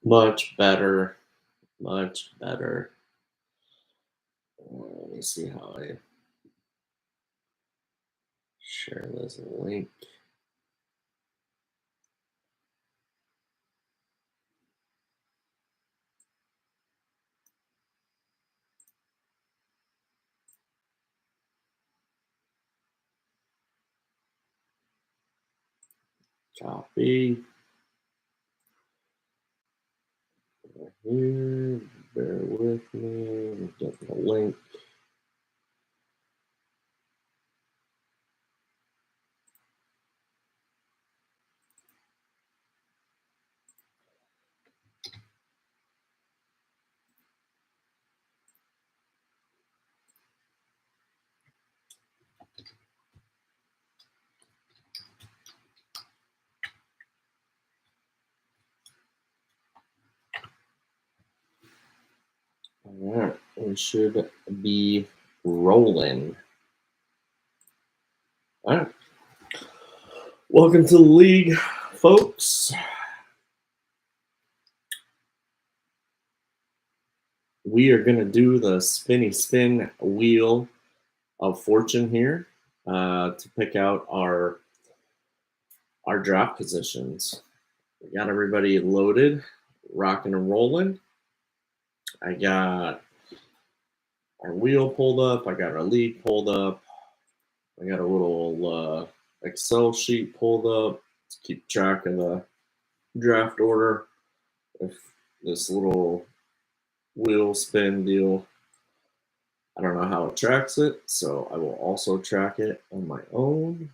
Much better. Much better. Let me see how I share this link. Copy. Here. Bear with me. Get the link. All right. We should be rolling. All right. Welcome to the league, folks. We are going to do the spinny spin wheel of fortune here to pick out our draft positions. We got everybody loaded, rocking and rolling. I got our wheel pulled up. I got our league pulled up. I got a little Excel sheet pulled up to keep track of the draft order. If this little wheel spin deal, I don't know how it tracks it, so I will also track it on my own.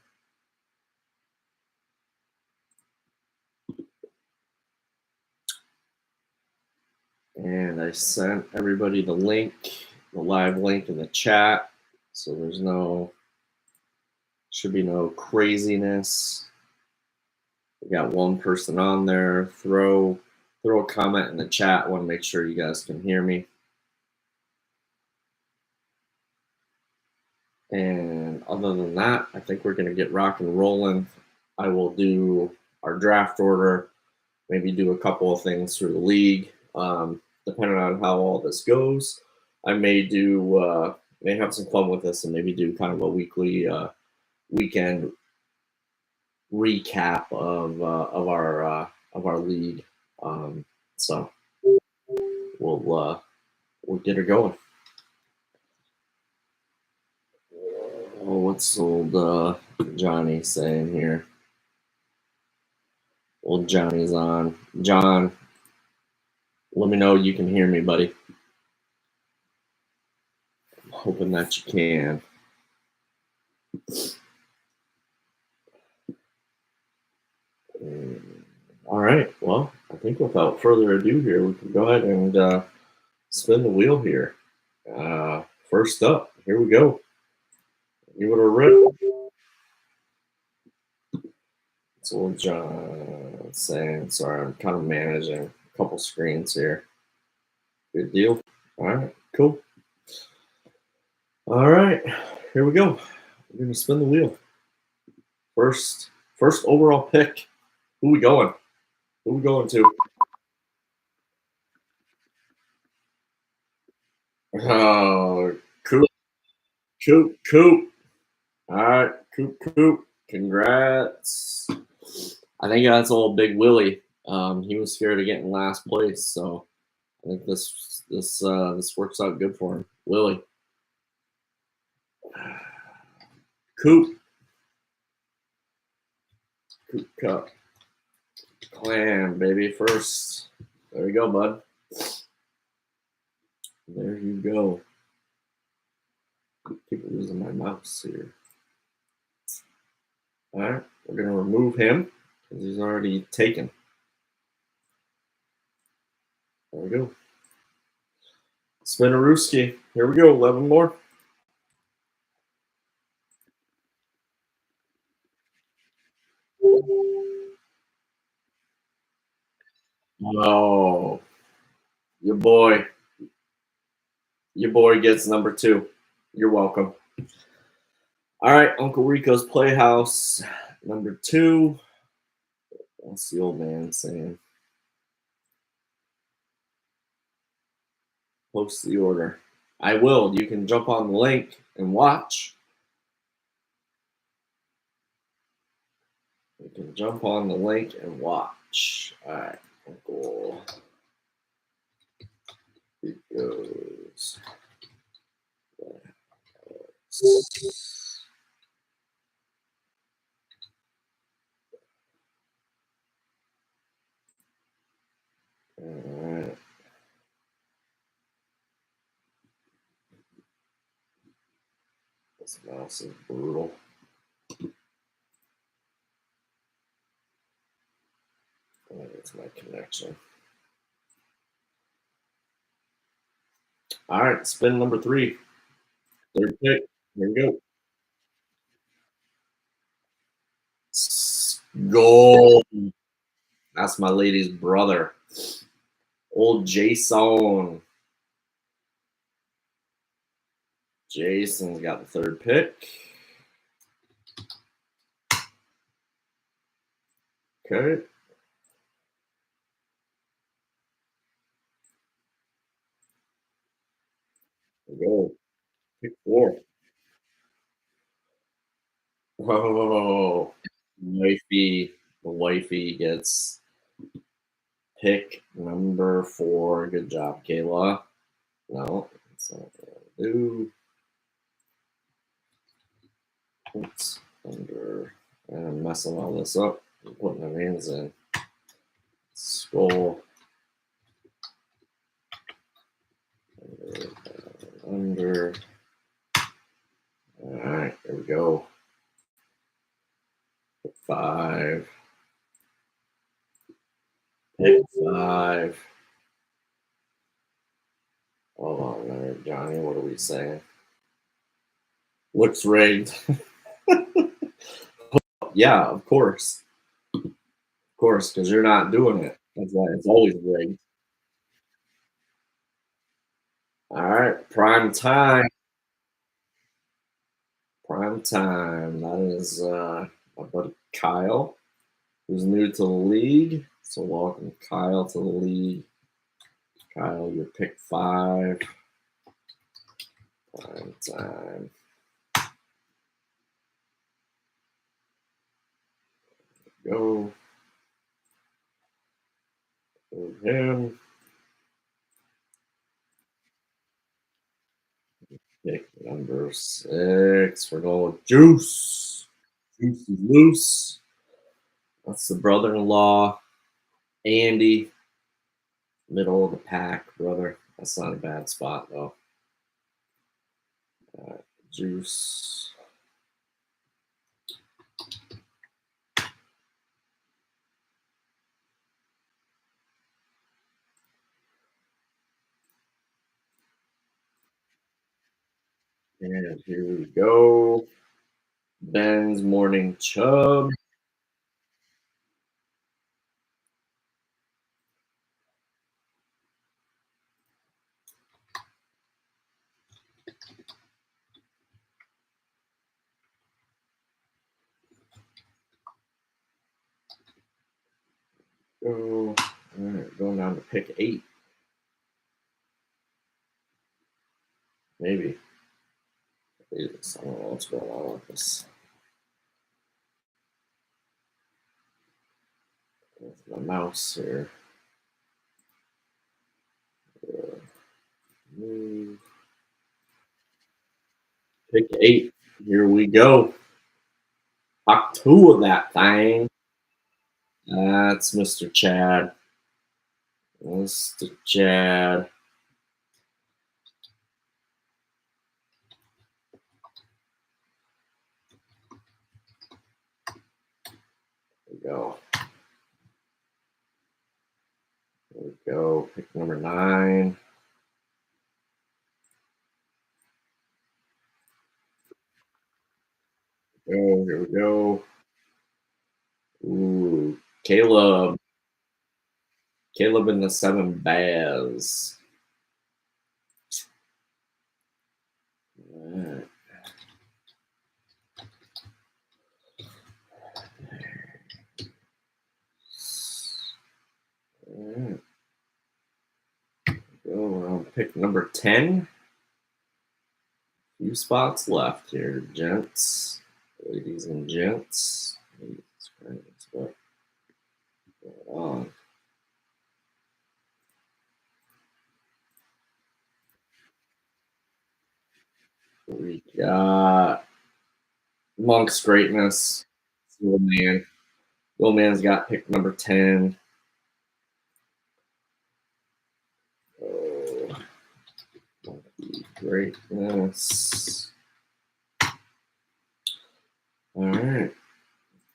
And I sent everybody the link, the live link in the chat, so there's should be no craziness. We got one person on there. Throw a comment in the chat. I want to make sure you guys can hear me. And other than that, I think we're going to get rock and rolling. I will do our draft order, maybe do a couple of things through the league, depending on how all this goes. I may have some fun with this and maybe do kind of a weekly weekend recap of our league. So we'll get her going. Oh, what's old Johnny saying here? Old Johnny's on. John, let me know you can hear me, buddy. I'm hoping that you can. All right. Well, I think without further ado here, we can go ahead and spin the wheel here. First up, here we go. Give it a rip. It's old John saying, sorry, I'm kind of managing a couple screens here. Good deal. All right, cool. All right, here we go. We're going to spin the wheel. First overall pick. Who we going? Who we going to? Oh, Coop. All right, Coop. Congrats. I think that's old Big Willie. He was scared of getting last place, so I think this works out good for him. Willie. Coop Cup. Clan, baby, first. There you go, bud. There you go. Keep losing my mouse here. All right, we're going to remove him because he's already taken. There we go. Spinarooski. Here we go, 11 more. Oh, your boy gets number 2. You're welcome. All right, Uncle Rico's Playhouse, number 2. What's the old man saying? Post the order. I will. You can jump on the link and watch. You can jump on the link and watch. All right, Uncle. Here goes. All right. This mouse is brutal. It's my connection. All right, spin number 3. Third pick. Here we go. Gold. That's my lady's brother. Old Jason. Jason's got the third pick. Okay. Here we go. Pick 4. Oh, wifey. The wifey gets pick number 4. Good job, Kayla. No, that's not what I do. Oops, under. I'm messing all this up. I'm putting my names in. Scroll. Under. All right, here we go. 5. Pick 5. Hold on a minute, Johnny. What are we saying? Looks rigged. Yeah, of course. Of course, because you're not doing it. That's why it's always rigged. All right, prime time. Prime time. That is my buddy Kyle, who's new to the league. So welcome Kyle to the league. Kyle, your pick 5. Prime time. Go. Move him. Pick number 6. We're going with Juice. Juice is loose. That's the brother-in-law. Andy. Middle of the pack, brother. That's not a bad spot, though. Juice. And here we go. Ben's Morning Chub. Go. All right, going down to pick 8. Maybe. I don't know what's going on with this. With my mouse here. Move. Pick 8. Here we go. Hawk 2 of that thing. That's Mr. Chad. Mr. Chad. There we go. There we go. Pick number 9. Go. Here we go. Ooh, Caleb. Caleb and the 7 Baz. All right. All right. Go around pick number 10. Few spots left here, gents, ladies and gents. Jesus Christ, what's going on? We got Monk's Greatness. The old man. The old man's got pick number 10. Oh, Monkey Greatness. All right.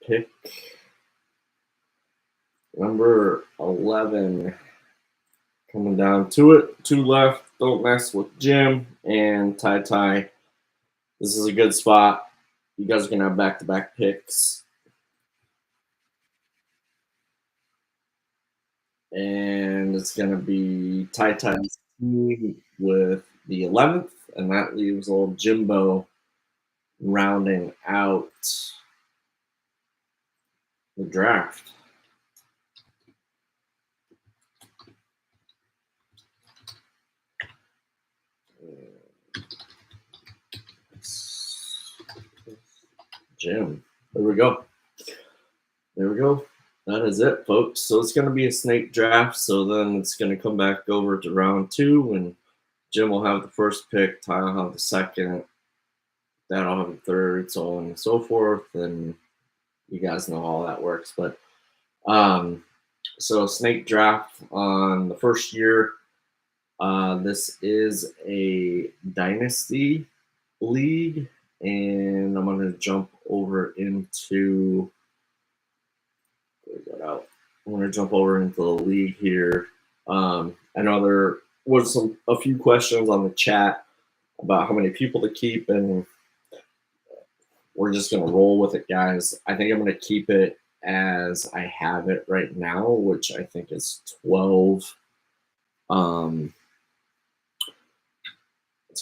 Pick number 11. Coming down to it. 2 left. Don't mess with Jim and Tai Tai. This is a good spot. You guys are going to have back-to-back picks. And it's going to be Tai Tai's team with the 11th. And that leaves old Jimbo rounding out the draft. Jim. There we go. There we go. That is it, folks. So it's going to be a snake draft. So then it's going to come back over to round 2, and Jim will have the first pick. Ty will have the second. Dad will have the third, so on and so forth. And you guys know how that works. But so snake draft on the first year. This is a dynasty league, and I'm going to jump over into. I'm going to jump over into the league here. I know there was a few questions on the chat about how many people to keep, and we're just going to roll with it, guys. I think I'm going to keep it as I have it right now, which I think is 12. So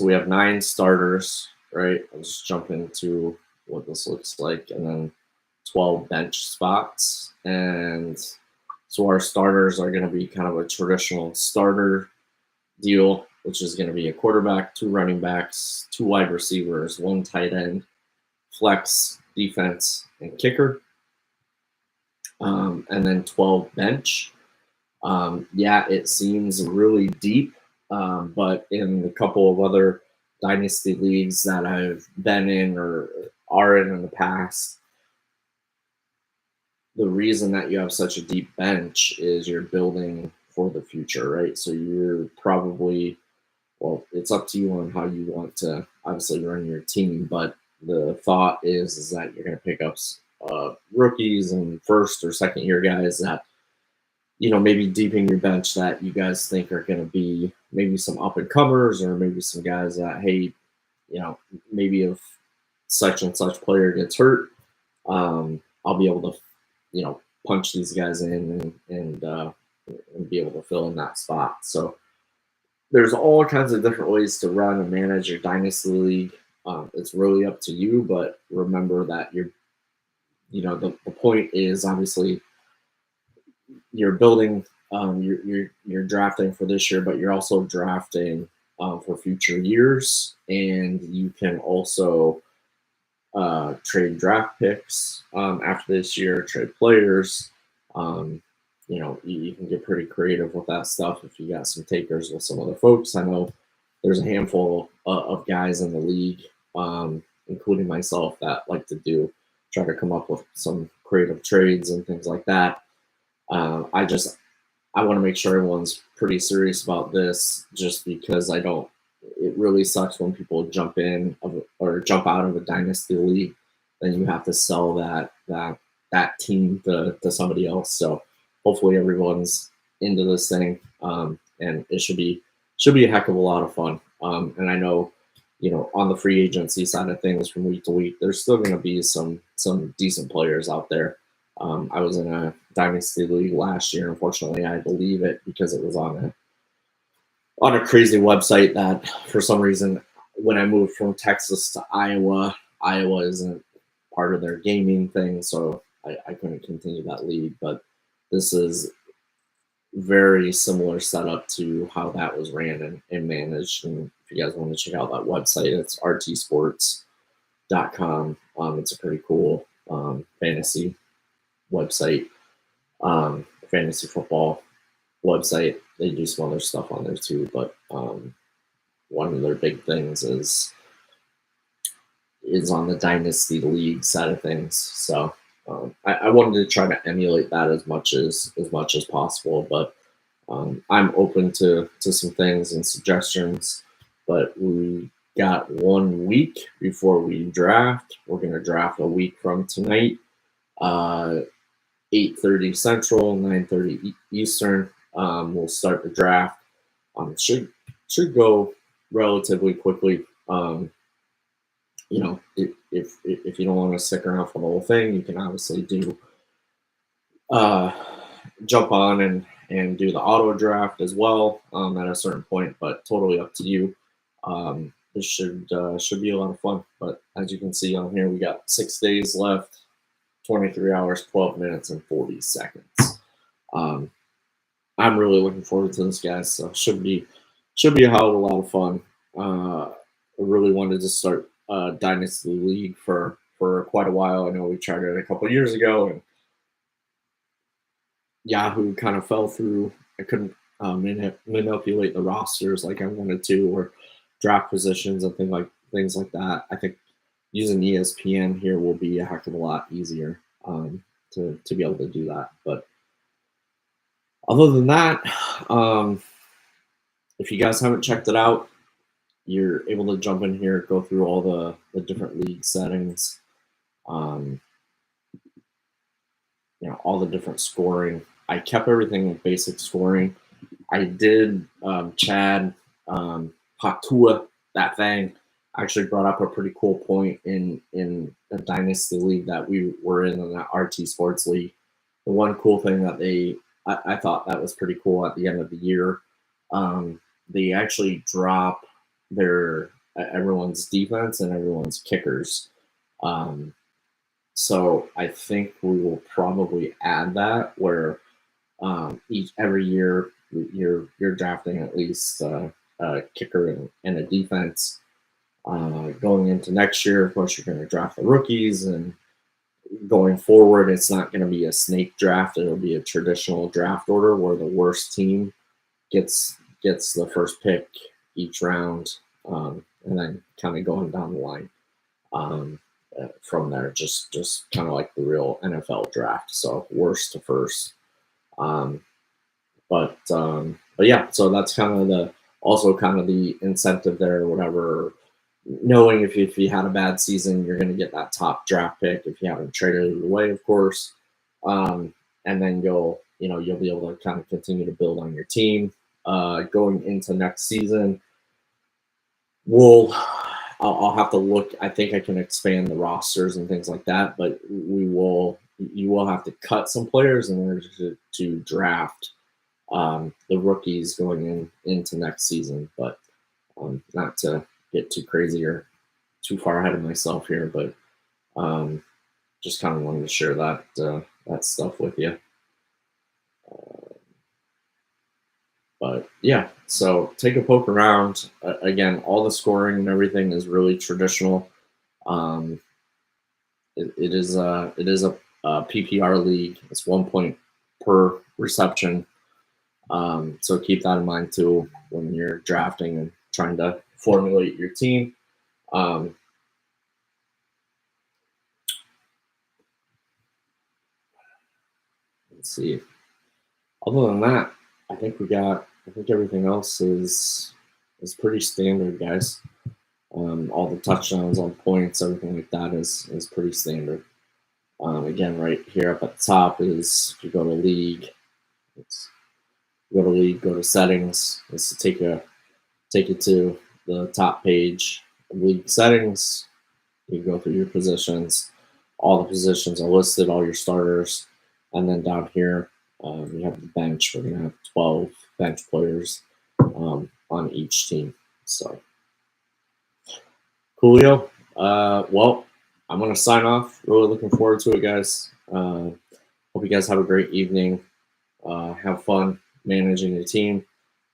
we have 9 starters, right? I'll just jump into what this looks like, and then 12 bench spots. And so our starters are going to be kind of a traditional starter deal, which is going to be a quarterback, 2 running backs, 2 wide receivers, 1 tight end, flex, defense, and kicker. And then 12 bench. Yeah, it seems really deep, but in a couple of other dynasty leagues that I've been in or are in the past, the reason that you have such a deep bench is you're building for the future, right? So you're probably, well, it's up to you on how you want to obviously run your team, but the thought is that you're going to pick up rookies and first or second year guys that, you know, maybe deepen your bench that you guys think are going to be maybe some up and comers, or maybe some guys that, hey, you know, maybe if such and such player gets hurt, I'll be able to, you know, punch these guys in and be able to fill in that spot. So there's all kinds of different ways to run and manage your dynasty league. It's really up to you, but remember that you're, you know, the point is obviously you're building, you're drafting for this year, but you're also drafting for future years, and you can also trade draft picks after this year, trade players. You know, you can get pretty creative with that stuff if you got some takers with some other folks. I know there's a handful of guys in the league, including myself, that like to try to come up with some creative trades and things like that. I want to make sure everyone's pretty serious about this, just because it really sucks when people jump in or jump out of a dynasty league, then you have to sell that team to somebody else. So hopefully everyone's into this thing, and it should be a heck of a lot of fun. And I know, you know, on the free agency side of things from week to week, there's still going to be some decent players out there. I was in a dynasty league last year. Unfortunately, I had to leave it because it was on a crazy website that, for some reason, when I moved from Texas to Iowa isn't part of their gaming thing, so I couldn't continue that league. But this is very similar setup to how that was ran and managed. And if you guys want to check out that website, it's rtsports.com. It's a pretty cool fantasy website, fantasy football website. They do some other stuff on there too, but one of their big things is on the dynasty league side of things. So I wanted to try to emulate that as much as possible, but I'm open to some things and suggestions. But we got 1 week before we draft. We're going to draft a week from tonight, 8:30 Central, 9:30 Eastern. We'll start the draft. Should go relatively quickly. If you don't want to stick around for the whole thing, you can obviously do jump on and do the auto draft as well at a certain point, but totally up to you. This should be a lot of fun. But as you can see on here, we got 6 days left, 23 hours, 12 minutes, and 40 seconds. I'm really looking forward to this, guys. So should be a hell of a lot of fun. I really wanted to start Dynasty League for quite a while. I know we tried it a couple of years ago, and Yahoo kind of fell through. I couldn't manipulate the rosters like I wanted to, or draft positions and things like that. I think using ESPN here will be a heck of a lot easier to be able to do that. But other than that, if you guys haven't checked it out, you're able to jump in here, go through all the different league settings, all the different scoring. I kept everything in basic scoring. I did Chad Patua, that thing, actually brought up a pretty cool point in a dynasty league that we were in that RT Sports League. The one cool thing that I thought that was pretty cool at the end of the year, they actually drop everyone's defense and everyone's kickers. So I think we will probably add that where every year you're drafting at least a kicker and a defense. Going into next year, of course, you're going to draft the rookies, and going forward, it's not going to be a snake draft. It'll be a traditional draft order where the worst team gets the first pick each round, and then kind of going down the line from there, just kind of like the real NFL draft. So worst to first. But yeah, so that's kind of the incentive there, or whatever. Knowing if you had a bad season, you're going to get that top draft pick if you haven't traded it away, of course. And then you'll be able to kind of continue to build on your team. Going into next season, I'll have to look. I think I can expand the rosters and things like that, but you will have to cut some players in order to draft the rookies going into next season. But not to get too crazy or too far ahead of myself here, but just kind of wanted to share that stuff with you. But yeah, so take a poke around. Again, all the scoring and everything is really traditional. It is a PPR league. It's 1 point per reception. So keep that in mind too when you're drafting and trying to formulate your team. Let's see. Other than that, I think everything else is pretty standard, guys. All the touchdowns, all the points, everything like that is pretty standard. Again, right here up at the top is if you go to league, go to settings. This will take you to the top page of league settings. You go through your positions. All the positions are listed, all your starters, and then down here you have the bench. We're gonna have 12 bench players on each team. So, coolio. Well, I'm gonna sign off. Really looking forward to it, guys. Hope you guys have a great evening. Have fun. managing your team.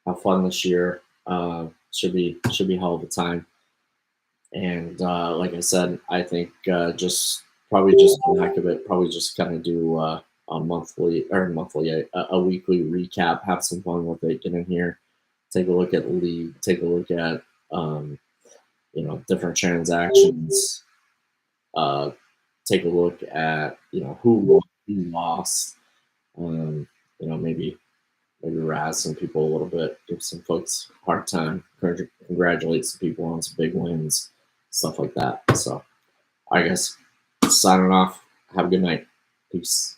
Have fun this year. Should be hell of a time. And like I said, I think just probably just for the heck of it, probably just kind of do a a weekly recap. Have some fun with it. Get in here, take a look at the league, take a look at um, different transactions. Uh, take a look at who won, who lost. Um, maybe razz some people a little bit, give some folks a hard time, congratulate some people on some big wins, stuff like that. So I guess signing off. Have a good night. Peace.